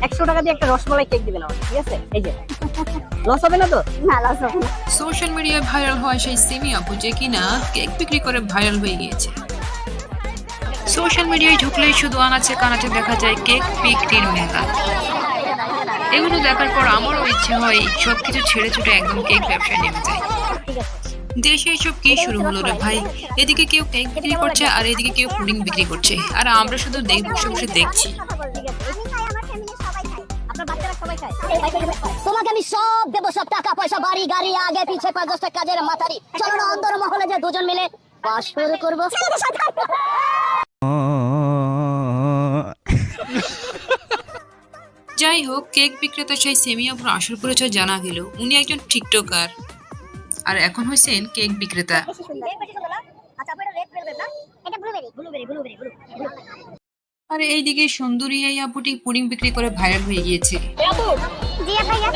100 টাকা দিয়ে একটা রসমালাই কেক দিবেন আমাকে, ঠিক আছে? এই যে লস হবে না তো? না লস হবে না। সোশ্যাল মিডিয়ায় ভাইরাল হওয়া সেই সিমি আপু যে কিনা কেক বিক্রি করে ভাইরাল হয়ে গিয়েছে। সোশ্যাল মিডিয়ায় ঢুকলেই শুধু আনাচে কানাচে দেখা যায় কেক বিক্রির মেলা। এগুলো দেখার পর আমারও ইচ্ছে হয় সবকিছু ছেড়ে ছুটে একদম কেক ব্যবসায় নেমে যায়। দেশে এসব কি শুরু হলো রে ভাই? এদিকে কেউ কেক বিক্রি করছে আর এদিকে কেউ পুডিং বিক্রি করছে, আর আমরা শুধু বসে বসে দেখছি। আপনার বাচ্চারা সবাই খায়? তোমাকে আমি সব দেবো, সব টাকা পয়সা, বাড়ি গাড়ি, আগে পিছে ৫-১০টা কাজের মাথারি। চলো না অন্দর মহলে যে দুজন মিলে বাস শুরু করবো। যাই হোক, কেক বিক্রেতা সেই সেমি আপুর আসল পরিচয় জানা গেল উনি একজন টিকটকার আর এখন হয়েছেন কেক বিক্রেতা। আর এইদিকে সুন্দরী এই আপুটি পুডিং বিক্রি করে ভাইরাল হয়ে গিয়েছে। জি ভাইয়া,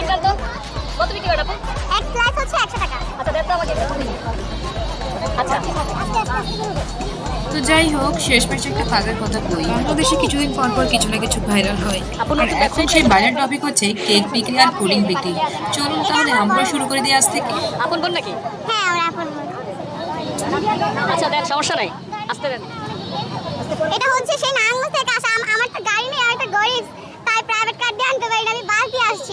কত বিক্রি করেন আপু? এক স্লাইস হচ্ছে 100 টাকা। আচ্ছা দেন তো আমাকে। আচ্ছা তো যাই হোক, শেষমেশ একটা কাজের কথা বলি, বাংলাদেশে কিছুদিন পর পর কিছু না কিছু ভাইরাল হয়, আর এখন সেই ভাইরাল টপিক হচ্ছে কেক বিক্রি আর পুডিং বিক্রি। চলুন তাহলে আমরা শুরু করে দিই আজ থেকে। আপন বোন নাকি? হ্যাঁ আমরা আপন বোন। আচ্ছা দেন, সমস্যা নাই, আসতে দেন। এটা হচ্ছে সেই নারায়ণগঞ্জ থেকে আসা। আমার তো গাড়ি নেই, আর একটা গরিব, তাই প্রাইভেট কার দিয়ে আনতে পারি না, আমি বাস দিয়ে আসছি।